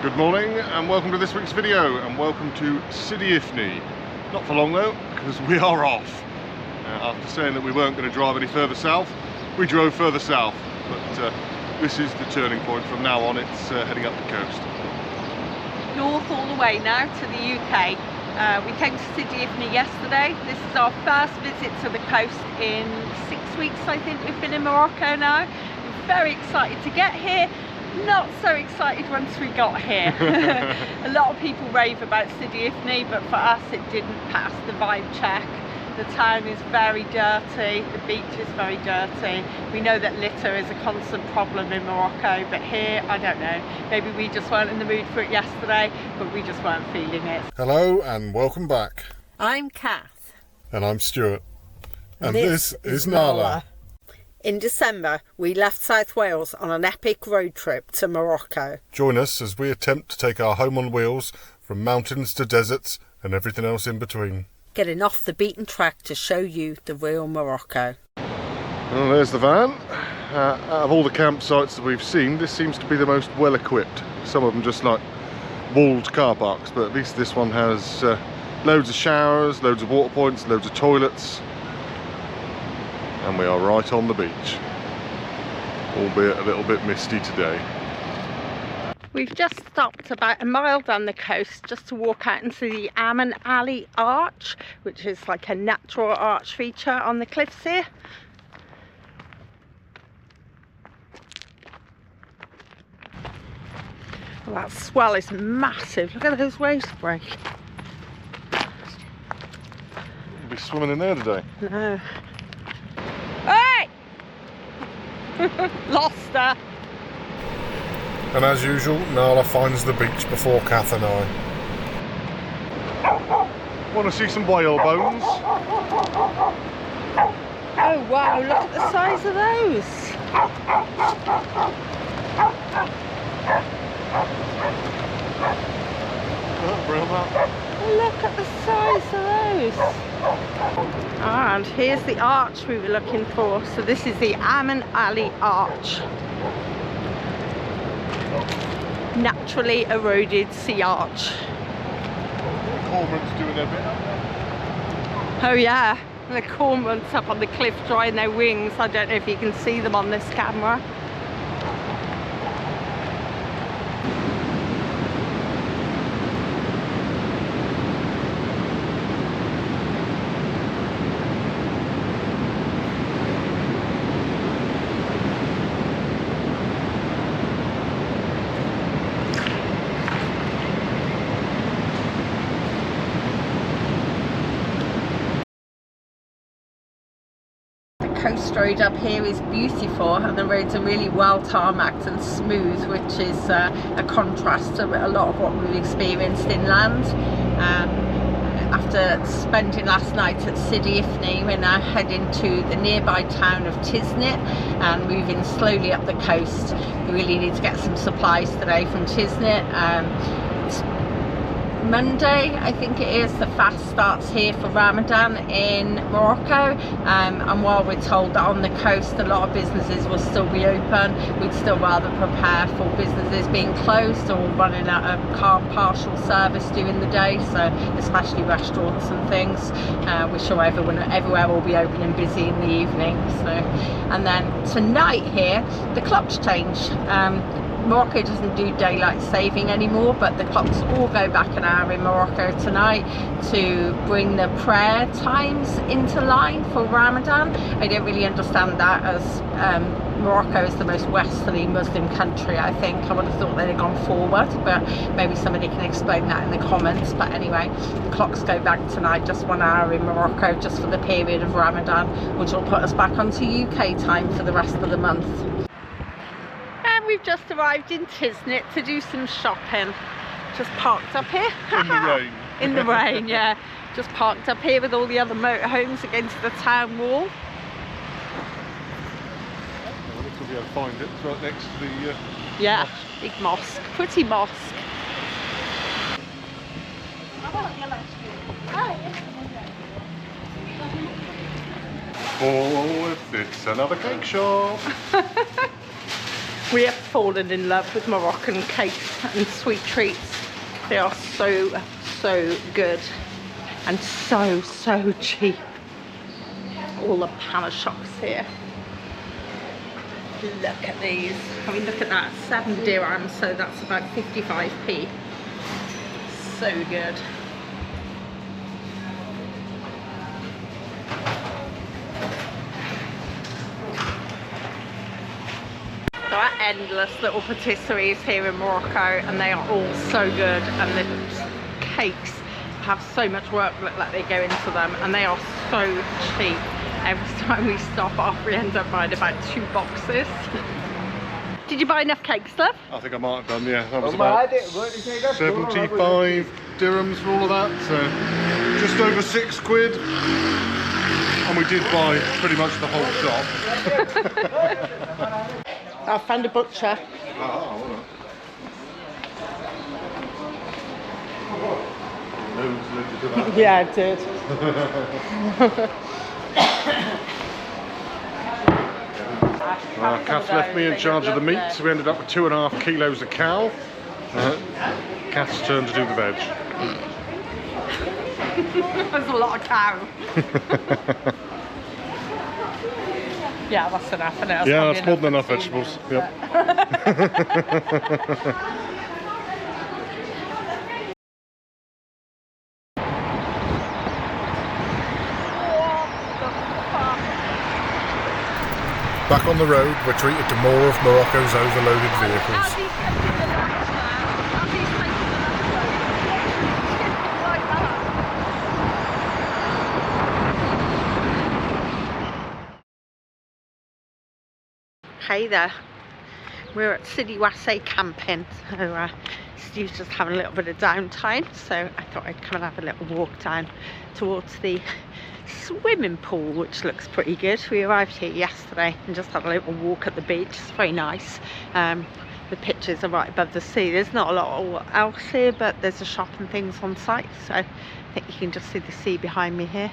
Good morning and welcome to this week's video, and welcome to Sidi Ifni. Not for long though, because we are off. After saying that we weren't going to drive any further south, we drove further south, but this is the turning point. From now on it's heading up the coast. North all the way now to the UK. We came to Sidi Ifni yesterday. This is our first visit to the coast in 6 weeks. I think we've been in Morocco now. We're very excited to get here. Not so excited once we got here. A lot of people rave about Sidi Ifni, but for us it didn't pass the vibe check. The town is very dirty, the beach is very dirty. We know that litter is a constant problem in Morocco, but here, I don't know. Maybe we just weren't in the mood for it yesterday, but we just weren't feeling it. Hello and welcome back. I'm Kath. And I'm Stuart. And this is Nala. In December, we left South Wales on an epic road trip to Morocco. Join us as we attempt to take our home on wheels from mountains to deserts and everything else in between. Getting off the beaten track to show you the real Morocco. Well, there's the van. Out of all the campsites that we've seen, this seems to be the most well equipped. Some of them just like walled car parks, but at least this one has loads of showers, loads of water points, loads of toilets. And we are right on the beach, albeit a little bit misty today. We've just stopped about a mile down the coast just to walk out into the Aman Ali Arch, which is like a natural arch feature on the cliffs here. Well, that swell is massive. Look at those waves break. You'll be swimming in there today. No. Hey! Lost her. And as usual, Nala finds the beach before Kath and I. Want to see some whale bones? Oh wow, look at the size of those. Look at the size of those. And here's the arch we were looking for. So this is the Aman Ali Arch. Naturally eroded sea arch. Cormorants doing their bit. Oh yeah, the cormorants up on the cliff drying their wings. I don't know if you can see them on this camera. Coast road up here is beautiful, and the roads are really well tarmacked and smooth, which is a contrast to a lot of what we've experienced inland. After spending last night at Sidi Ifni, we're now heading to the nearby town of Tiznit and moving slowly up the coast. We really need to get some supplies today from Tiznit. Monday, I think it is, the fast starts here for Ramadan in Morocco, and while we're told that on the coast a lot of businesses will still be open, we'd still rather prepare for businesses being closed or running out of partial service during the day, so especially restaurants and things. We're sure everywhere will be open and busy in the evening. So, and then tonight here the clocks change. Morocco doesn't do daylight saving anymore, but the clocks all go back an hour in Morocco tonight to bring the prayer times into line for Ramadan. I don't really understand that, as Morocco is the most westerly Muslim country. I think I would have thought they'd have gone forward, but maybe somebody can explain that in the comments. But anyway, the clocks go back tonight just 1 hour in Morocco, just for the period of Ramadan, which will put us back onto UK time for the rest of the month. We've just arrived in Tiznit to do some shopping. Just parked up here. In the rain. In the rain, yeah. Just parked up here with all the other motorhomes against the town wall. I think we'll be able to find it. It's right next to the yeah, mosque. big mosque. Pretty mosque. Oh, it's another cake shop. We have fallen in love with Moroccan cakes and sweet treats. They are so, so good and so, so cheap. All the panna shops here. Look at these. I mean, look at that, 7 dirhams, so that's about 55p. So good. There are endless little patisseries here in Morocco, and they are all so good, and the cakes have so much work that they go into them, and they are so cheap. Every time we stop off, we end up buying about 2 boxes. Did you buy enough cakes, love? I think I might have done, yeah. That was about 75 dirhams for all of that, so just over 6 quid. And we did buy pretty much the whole shop. I found a butcher. Yeah, I did. Kath left me in charge of the meat, so we ended up with 2.5 kilos of cow. Kath's turn to do the veg. There's a lot of cow. Yeah, that's enough. That's yeah, that's more than enough vegetables. Yep. Back on the road, we're treated to more of Morocco's overloaded vehicles. Hey there, we're at Sidi Ifni camping, so Steve's just having a little bit of downtime, so I thought I'd come and have a little walk down towards the swimming pool, which looks pretty good. We arrived here yesterday and just had a little walk at the beach. It's very nice. The pictures are right above the sea. There's not a lot else here, but there's a shop and things on site, so I think you can just see the sea behind me here.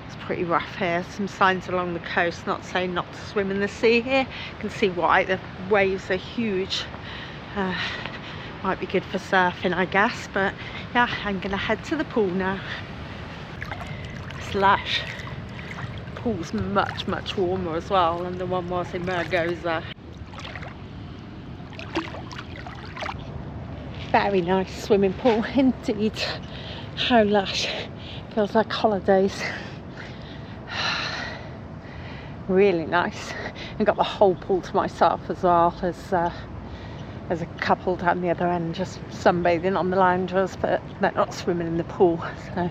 It's pretty rough here. Some signs along the coast not saying not to swim in the sea here. You can see why. The waves are huge. Might be good for surfing, I guess, but yeah, I'm gonna head to the pool now. It's lush. The pool's much warmer as well than the one was in Taghazout. Very nice swimming pool indeed. How lush. Feels like holidays. Really nice. I got the whole pool to myself as well. There's a couple down the other end just sunbathing on the loungers, but they're not swimming in the pool. So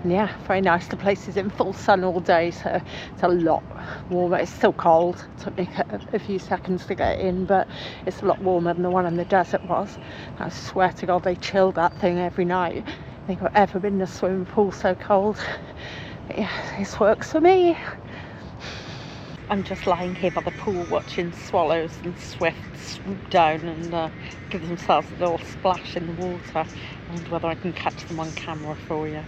yeah, very nice. The place is in full sun all day, so it's a lot warmer. It's still cold. It took me a few seconds to get in, but it's a lot warmer than the one in the desert was. I swear to God, they chilled that thing every night. I think I've ever been in a swimming pool so cold. But yeah, this works for me. I'm just lying here by the pool watching swallows and swifts swoop down and give themselves a little splash in the water. I wonder whether I can catch them on camera for you.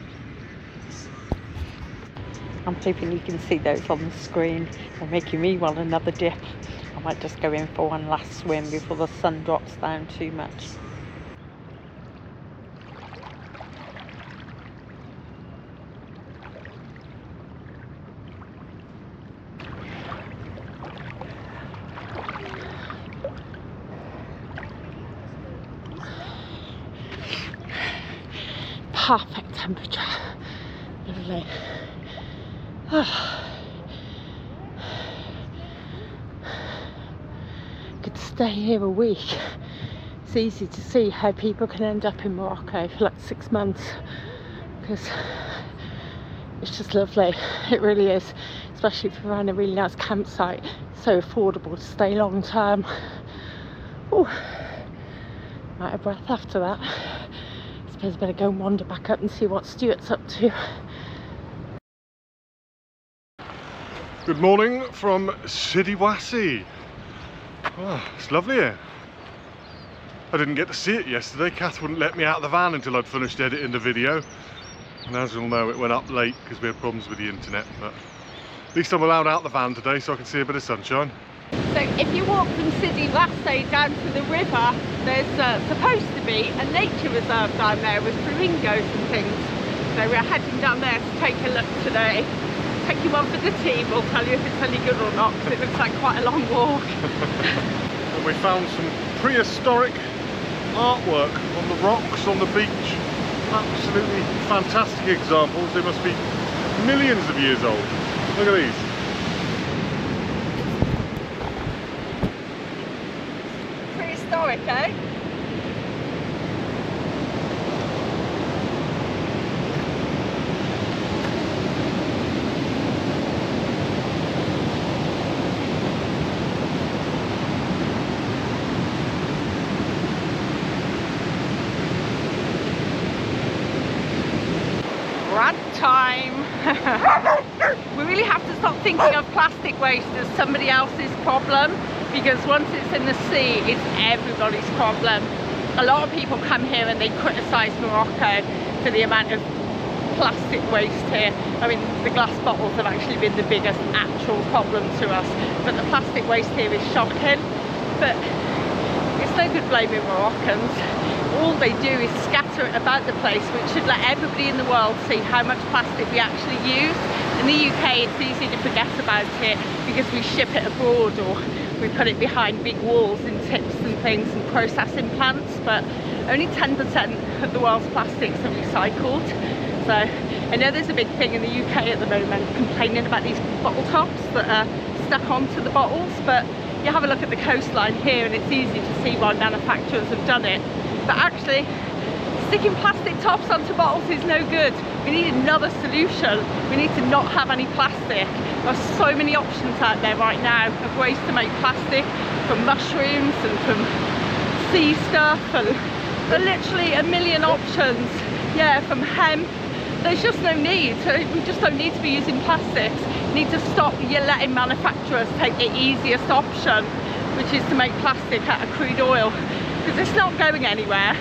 I'm hoping you can see those on the screen. They're making me want another dip. I might just go in for one last swim before the sun drops down too much. Perfect temperature. Lovely. Could stay here a week. It's easy to see how people can end up in Morocco for like 6 months, because it's just lovely. It really is, especially if you're around a really nice campsite. It's so affordable to stay long term. Ooh, out of breath after that. I suppose I better go and wander back up and see what Stuart's up to. Good morning from Sidi Ifni. Oh, it's lovely here. I didn't get to see it yesterday. Kath wouldn't let me out of the van until I'd finished editing the video. And as you'll know, it went up late because we had problems with the internet. But at least I'm allowed out the van today so I can see a bit of sunshine. So if you walk from Sidi Ifni down to the river, there's supposed to be a nature reserve down there with flamingos and things. So we're heading down there to take a look today. Take you one for the team, we'll tell you if it's any good or not, because it looks like quite a long walk. And we found some prehistoric artwork on the rocks on the beach. Absolutely fantastic examples. They must be millions of years old. Look at these. Prehistoric, eh? Time. We really have to stop thinking of plastic waste as somebody else's problem, because once it's in the sea, it's everybody's problem. A lot of people come here and they criticise Morocco for the amount of plastic waste here. I mean, the glass bottles have actually been the biggest actual problem to us, but the plastic waste here is shocking. But it's no good blaming Moroccans. All they do is scatter it about the place, which should let everybody in the world see how much plastic we actually use. In the UK, it's easy to forget about it because we ship it abroad, or we put it behind big walls in tips and things and processing plants, but only 10% of the world's plastics are recycled. So I know there's a big thing in the UK at the moment complaining about these bottle tops that are stuck onto the bottles, but you have a look at the coastline here and it's easy to see why manufacturers have done it. But actually, sticking plastic tops onto bottles is no good. We need another solution. We need to not have any plastic. There are so many options out there right now of ways to make plastic, from mushrooms and from sea stuff, and there are literally a million options. Yeah, from hemp. There's just no need. We just don't need to be using plastics. We need to stop letting manufacturers take the easiest option, which is to make plastic out of crude oil, because it's not going anywhere.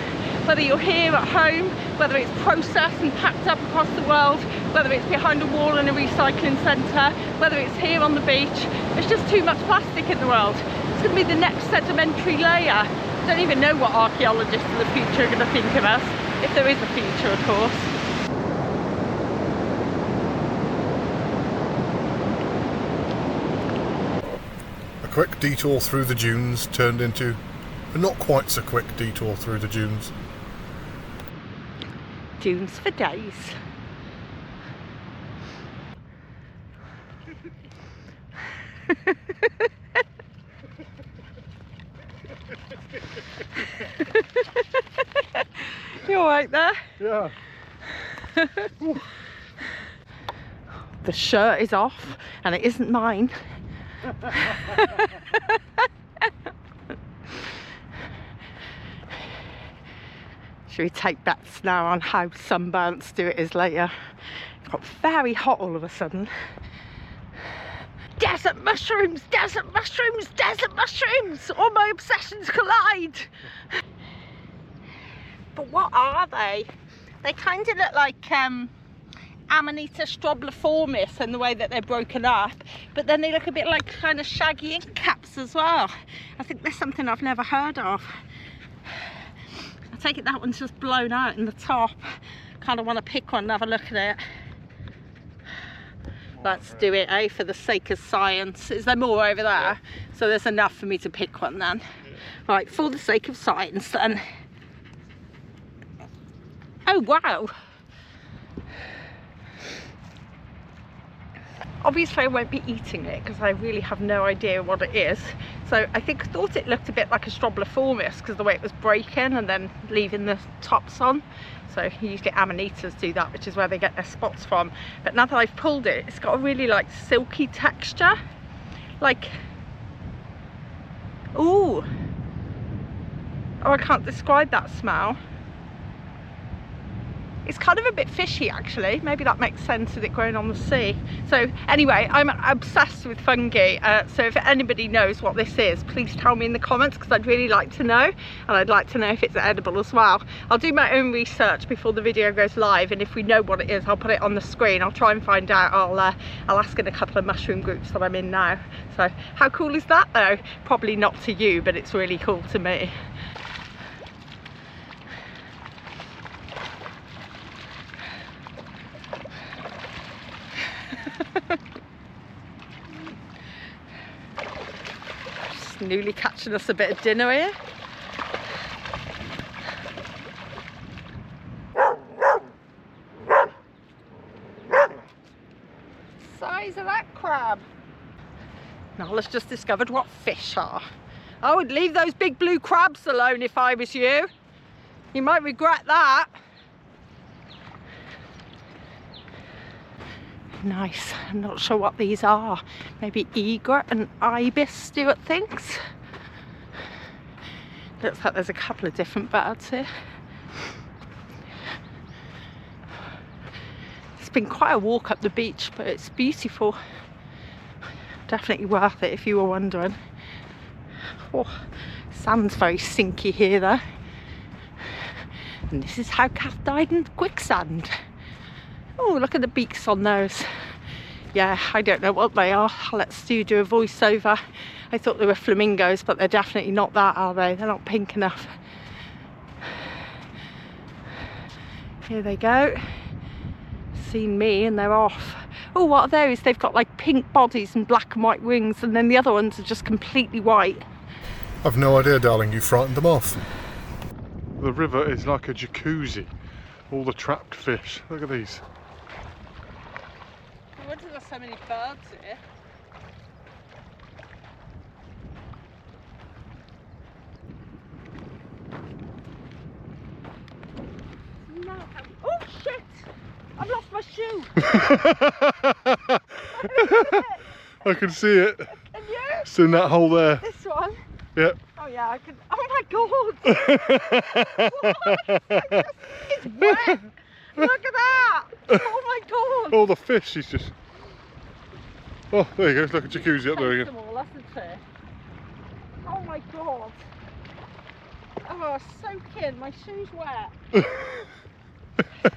Whether you're here at home, whether it's processed and packed up across the world, whether it's behind a wall in a recycling centre, whether it's here on the beach, there's just too much plastic in the world. It's going to be the next sedimentary layer. I don't even know what archaeologists in the future are going to think of us, if there is a future, of course. A quick detour through the dunes turned into a not quite so quick detour through the dunes. Dunes for days. You alright there? Yeah. The shirt is off and it isn't mine. Should we take bets now on how sunburnt Stuart is later? It got very hot all of a sudden. Desert mushrooms, desert mushrooms, desert mushrooms! All my obsessions collide! But what are they? They kind of look like Amanita strobiliformis in the way that they're broken up, but then they look a bit like kind of shaggy ink caps as well. I think there's something I've never heard of. I take it that one's just blown out in the top. Kind of want to pick one and have a look at it. Let's do it, eh, for the sake of science. Is there more over there? Yeah. So there's enough for me to pick one then. Right, for the sake of science then. Oh wow. Obviously I won't be eating it because I really have no idea what it is. So I thought it looked a bit like a strobiliformis because the way it was breaking and then leaving the tops on. So usually amanitas do that, which is where they get their spots from. But now that I've pulled it, it's got a really like silky texture. Like, ooh. Oh, I can't describe that smell. It's kind of a bit fishy actually. Maybe that makes sense with it growing on the sea. So anyway, I'm obsessed with fungi. So if anybody knows what this is, please tell me in the comments, because I'd really like to know. And I'd like to know if it's edible as well. I'll do my own research before the video goes live, and if we know what it is, I'll put it on the screen. I'll try and find out. I'll ask in a couple of mushroom groups that I'm in now. So how cool is that though? Probably not to you, but it's really cool to me. Just newly catching us a bit of dinner here. Size of that crab. Nala's just discovered what fish are. I would leave those big blue crabs alone if I was you. You might regret that. Nice. I'm not sure what these are. Maybe egret and ibis, Stuart thinks. Looks like there's a couple of different birds here. It's been quite a walk up the beach, but it's beautiful. Definitely worth it if you were wondering. Oh, sand's very sinky here though. And this is how Kath died in quicksand. Oh, look at the beaks on those. Yeah, I don't know what they are. I'll let Stu do a voiceover. I thought they were flamingos, but they're definitely not that, are they? They're not pink enough. Here they go. Seen me and they're off. Oh, what are those? They've got like pink bodies and black and white wings, and then the other ones are just completely white. I've no idea, darling. You frightened them off. The river is like a jacuzzi. All the trapped fish. Look at these. I wonder if there's so many birds here. No. Oh shit! I've lost my shoe. I can see it. Can you? It's in that hole there. This one? Yeah. Oh yeah, I can. Oh my god! What? It's wet. Look at that! Oh my god! All the fish is just... Oh, there you go, it's like a jacuzzi up there again. All, hasn't it? Oh my god! Oh, soaking, my shoe's wet.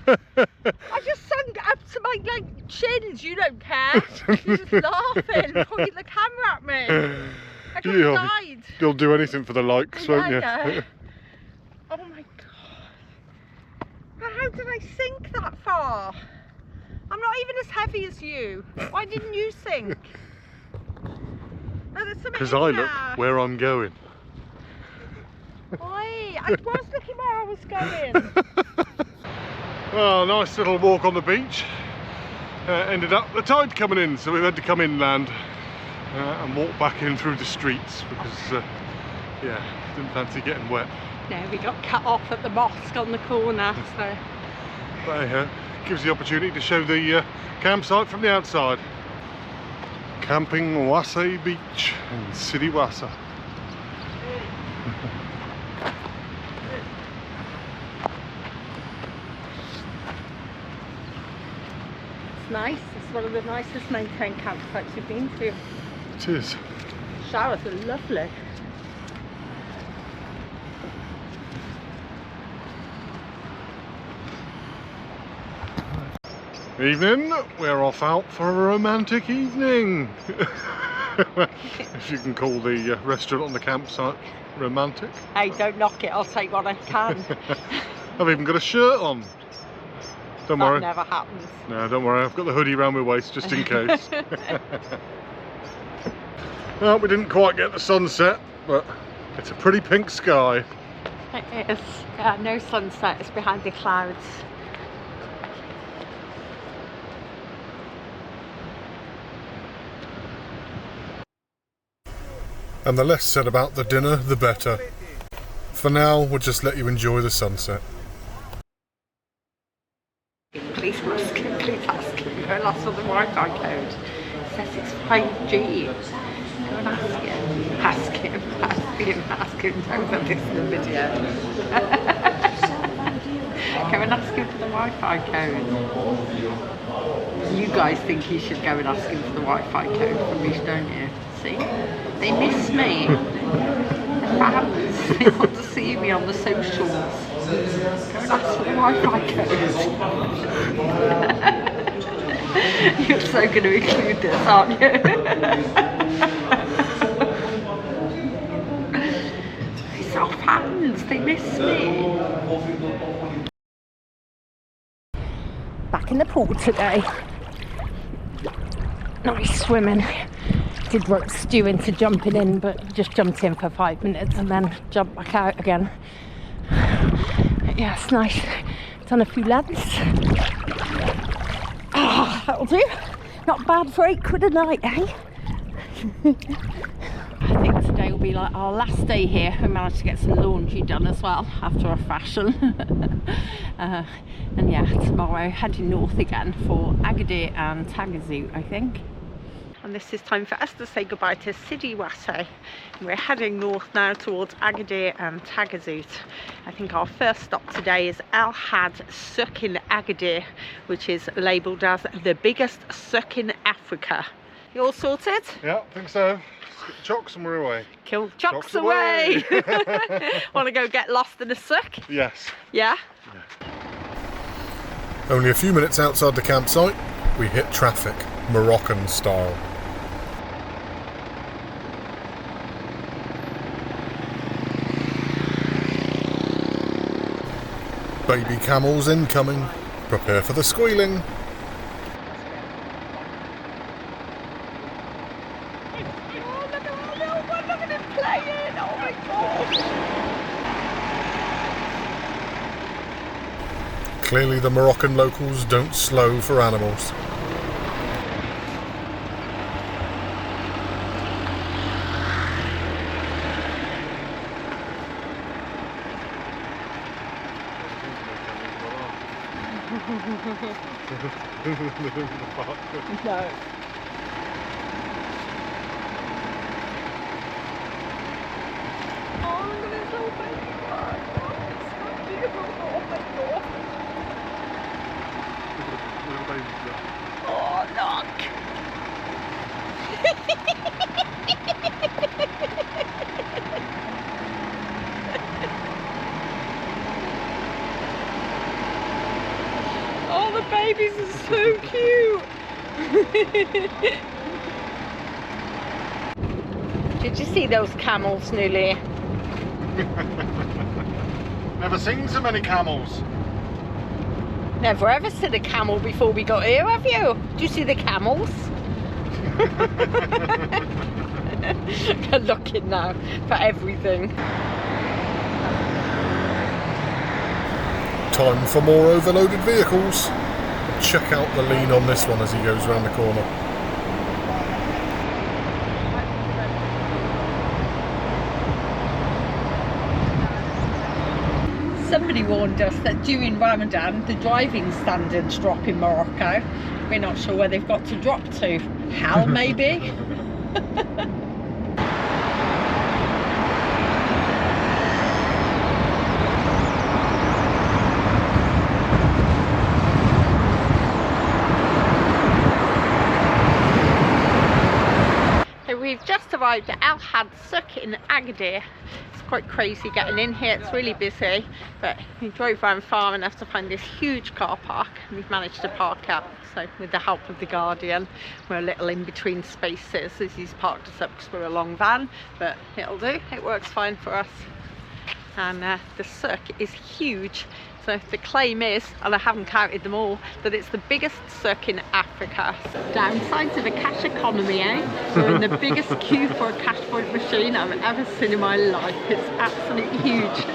I just sunk up to my like chins, you don't care. You're just laughing, pointing the camera at me. I could have died. You'll do anything for the likes, won't you? Yeah. Oh my god. How did I sink that far? I'm not even as heavy as you. Why didn't you sink? Because I look where I'm going. Why? I was looking where I was going. Well, nice little walk on the beach. Ended up the tide coming in, so we had to come inland and walk back in through the streets because, yeah, didn't fancy getting wet. No, we got cut off at the mosque on the corner, so... But anyhow, gives the opportunity to show the campsite from the outside. Camping Wasay Beach in Sidi Wassa. It's nice. It's one of the nicest maintained campsites we've been to. It is. Showers are lovely. Evening, we're off out for a romantic evening. If you can call the restaurant on the campsite romantic. Hey, don't knock it, I'll take what I can. I've even got a shirt on. Don't worry. That never happens. No, don't worry, I've got the hoodie around my waist just in case. Well, we didn't quite get the sunset, but it's a pretty pink sky. It is. Yeah, no sunset, it's behind the clouds. And the less said about the dinner, the better. For now, we'll just let you enjoy the sunset. Please ask him, Go and ask for the Wi-Fi code. It says it's 5G. Go and ask him. Ask him. Don't put this in the video. Go and and ask him for the Wi-Fi code. You guys think you should go and ask him for the Wi-Fi code from me, don't you? See? They miss me. The fans, they want to see me on the socials. Go and ask for the Wi-Fi code. You're so going to include this, aren't you? It's our fans, they miss me. Back in the pool today. Nice swimming. Did rope stew into jumping in, but just jumped in for 5 minutes and then jumped back out again. But yeah, it's nice. Done a few laps. Ah, that'll do. Not bad for £8 a night, eh? I think today will be like our last day here. We managed to get some laundry done as well, after a fashion. And yeah, tomorrow heading north again for Agadir and Taghazout, I think. And this is time for us to say goodbye to Sidi Ifni. We're heading north now towards Agadir and Taghazout. I think our first stop today is Al Had Souk in Agadir, which is labelled as the biggest souk in Africa. You all sorted? Yeah, I think so. Chocks and we're away. Kill chocks away! Want to go get lost in a souk? Yes. Yeah? Only a few minutes outside the campsite, we hit traffic, Moroccan style. Baby camels incoming. Prepare for the squealing. Clearly the Moroccan locals don't slow for animals. No. Oh, look at this little baby one. Oh, it's so beautiful. Oh my god. Oh, look. Oh, the babies are so cute. Did you see those camels nearly? Never seen so many camels. Never ever seen a camel before we got here, have you? Do you see the camels? They're looking now for everything. Time for more overloaded vehicles. Check out the lean on this one as he goes around the corner. Somebody warned us that during Ramadan the driving standards drop in Morocco. We're not sure where they've got to drop to. Hell, maybe? We've just arrived at Al Had Souk in Agadir. It's quite crazy getting in here, it's really busy, but we drove around far enough to find this huge car park and we've managed to park up. So with the help of the Guardian, we're a little in between spaces as he's parked us up because we're a long van, but it'll do, it works fine for us. And the souk is huge. So the claim is, and I haven't counted them all, that it's the biggest souk in Africa. Downside to the cash economy, eh? We're in the biggest queue for a cash point machine I've ever seen in my life. It's absolutely huge.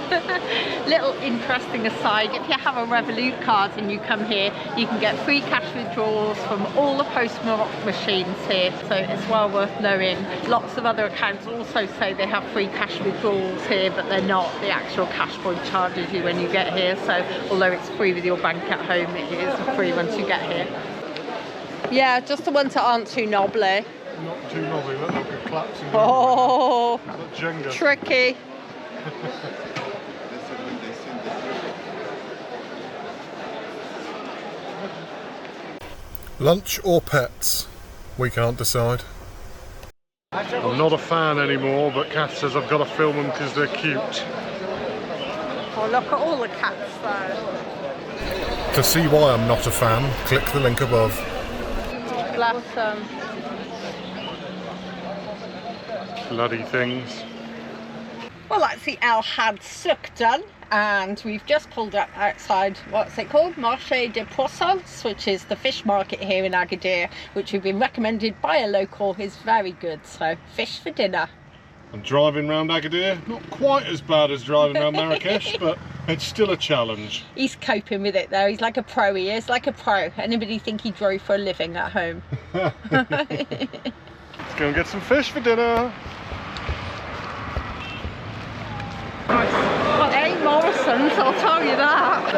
Little interesting aside, if you have a Revolut card and you come here, you can get free cash withdrawals from all the post-Morocco machines here. So it's well worth knowing. Lots of other accounts also say they have free cash withdrawals here, but they're not. The actual cash point charges you when you get here. So although it's free with your bank at home, it is free once you get here. Yeah, just the ones that aren't too knobbly. Not too knobbly, look at collapsing. Oh, Jenga. tricky. Lunch or pets? We can't decide. I'm not a fan anymore, but Kath says I've got to film them because they're cute. Oh, look at all the cats though. To see why I'm not a fan, click the link above. Bless them. Bloody things. Well, that's the El Had Souk done, and we've just pulled up outside, what's it called? Marché de Poissons, which is the fish market here in Agadir, which we've been recommended by a local, is very good, so fish for dinner. And driving round Agadir, not quite as bad as driving around Marrakesh, but it's still a challenge. He's coping with it though, he's like a pro, he is like a pro. Anybody think he drove for a living at home? Let's go and get some fish for dinner. Well, they ain't Morrison's, I'll tell you that.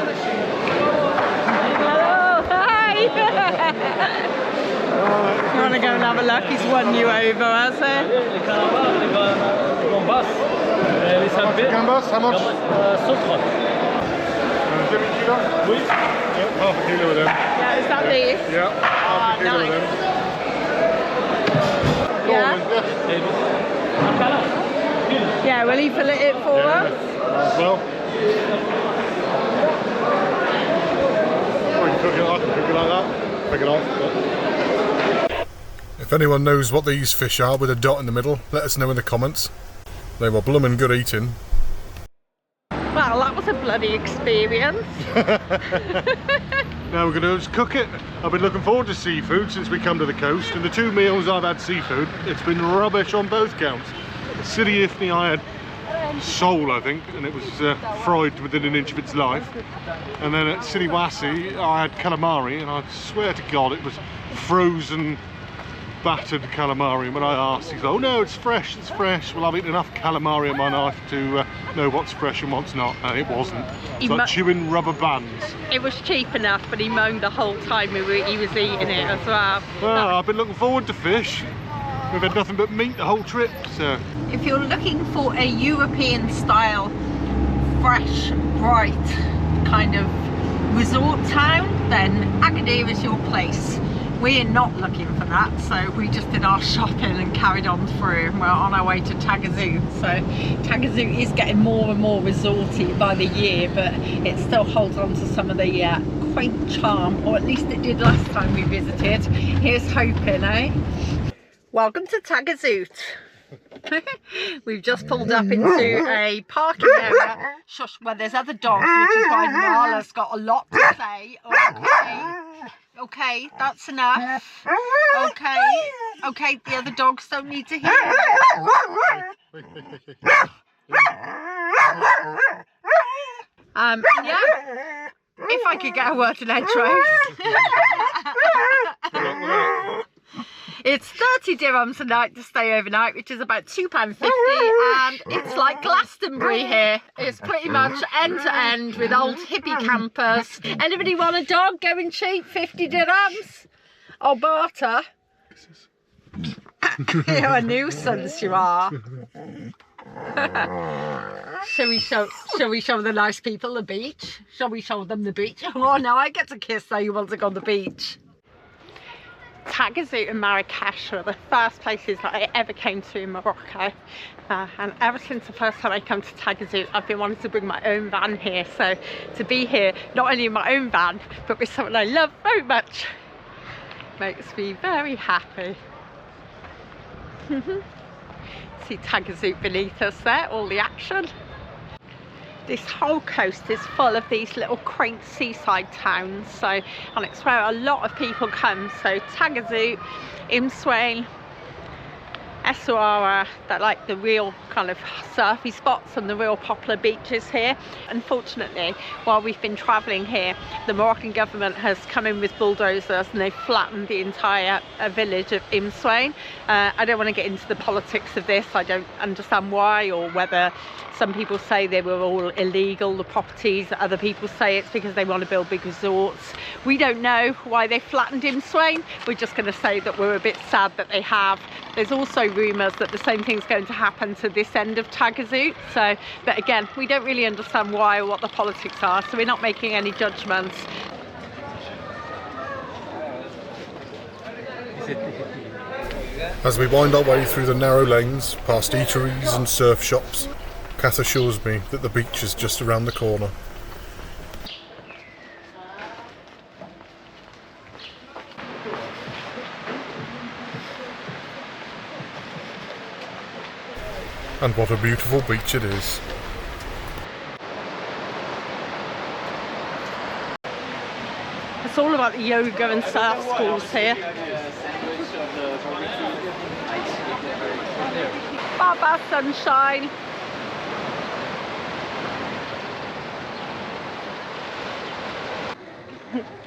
Hello, hi! You want to go and have a look? He's won you over, has he? Gambas, how much? Demi-kilo? Oui. Yep, half a kilo of them. Yeah, is that these? Yeah, half a kilo of them. Yeah? Yeah, will he fillet it for us? As well. We can cook it, I can cook it like that. Pick it off. If anyone knows what these fish are with a dot in the middle, let us know in the comments. They were bloomin' good eating. Well, that was a bloody experience. Now we're going to just cook it. I've been looking forward to seafood since we come to the coast, and the 2 meals I've had seafood, it's been rubbish on both counts. Sidi Ifni I had sole, I think, and it was fried within an inch of its life. And then at Sidi Wasi I had calamari, and I swear to God it was frozen, battered calamari. And when I asked, he's like, oh no, it's fresh, it's fresh. Well, I've eaten enough calamari on my knife to know what's fresh and what's not, and it wasn't. It's like chewing rubber bands. It was cheap enough, but he moaned the whole time he was eating it as well. Well, I've been looking forward to fish. We've had nothing but meat the whole trip, so. If you're looking for a European style, fresh, bright kind of resort town, then Agadir is your place. We're not looking for that, so we just did our shopping and carried on through, and we're on our way to Taghazout. So Taghazout is getting more and more resorty by the year, but it still holds on to some of the quaint charm, or at least it did last time we visited. Here's hoping, eh? Welcome to Taghazout. We've just pulled up into a parking area. Shush, where there's other dogs, which is why Nala's got a lot to say. Okay, that's enough. Okay, the other dogs don't need to hear it. Yeah, if I could get a word in edgeways. It's 30 dirhams a night to stay overnight, which is about £2.50, and it's like Glastonbury here. It's pretty much end to end with old hippie campers. Anybody want a dog going cheap? 50 dirhams? Or barter? You're a nuisance, you are. Shall we show the nice people the beach? Shall we show them the beach? Oh no, I get to kiss though, you want to go on the beach. Taghazout and Marrakesh were the first places that I ever came to in Morocco, and ever since the first time I come to Taghazout I've been wanting to bring my own van here, so to be here not only in my own van but with someone I love very much makes me very happy. See Taghazout beneath us there, all the action. This whole coast is full of these little quaint seaside towns, so, and it's where a lot of people come. So Taghazout, Imswain, Essaouira, they're like the real kind of surfy spots and the real popular beaches here. Unfortunately, while we've been travelling here, the Moroccan government has come in with bulldozers and they've flattened the entire village of Imswain. I don't want to get into the politics of this. I don't understand why, or whether some people say they were all illegal, the properties. Other people say it's because they want to build big resorts. We don't know why they flattened Imswain. We're just going to say that we're a bit sad that they have. There's also rumours that the same thing's going to happen to this end of Taghazout. So, but again, we don't really understand why or what the politics are, so we're not making any judgments. As we wind our way through the narrow lanes, past eateries and surf shops, Kath assures me that the beach is just around the corner. And what a beautiful beach it is. It's all about the yoga and surf schools here. Baba sunshine.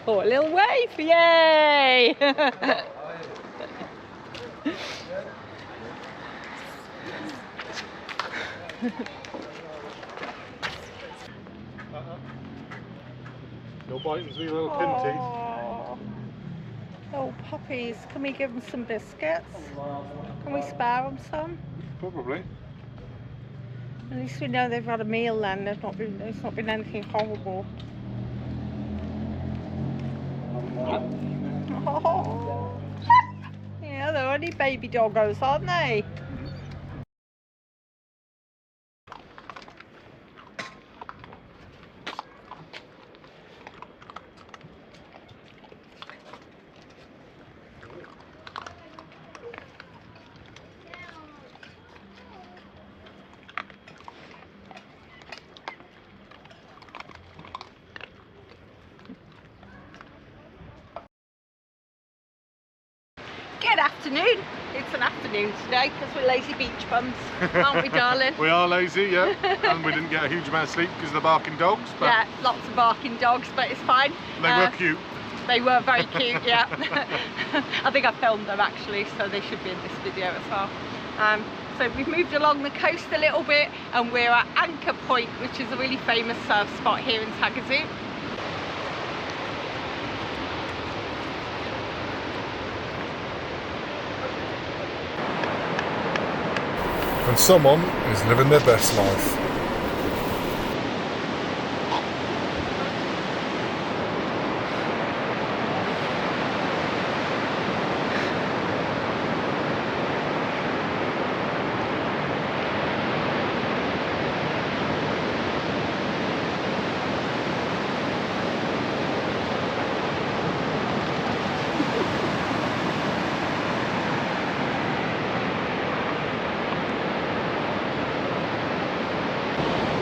Oh, a little wave, yay! You're biting through little pinties. Oh, puppies. Can we give them some biscuits? Can we spare them some? Probably. At least we know they've had a meal then. It's not been anything horrible. Oh. Yeah, they're only baby doggos, aren't they? Good afternoon. It's an afternoon today because we're lazy beach bums, aren't we, darling? We are lazy, yeah, and we didn't get a huge amount of sleep because of the barking dogs. But yeah, lots of barking dogs, but it's fine. They were cute. They were very cute, yeah. I think I filmed them actually, so they should be in this video as well. So we've moved along the coast a little bit and we're at Anchor Point, which is a really famous surf spot here in Taghazout. And someone is living their best life.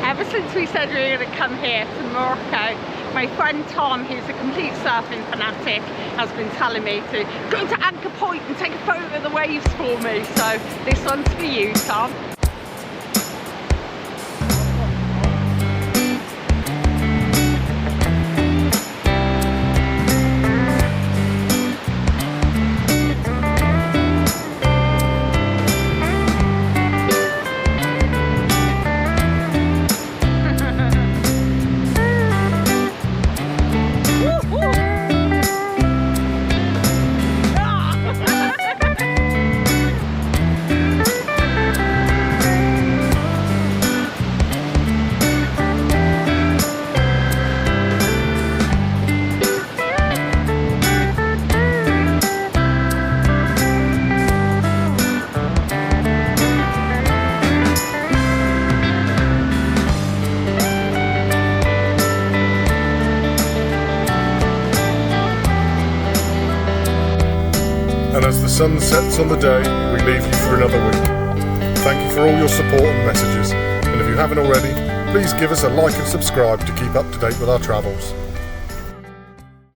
Ever since we said we were going to come here to Morocco, my friend Tom, who's a complete surfing fanatic, has been telling me to go to Anchor Point and take a photo of the waves for me. So this one's for you, Tom. And as the sun sets on the day, we leave you for another week. Thank you for all your support and messages, and if you haven't already, please give us a like and subscribe to keep up to date with our travels.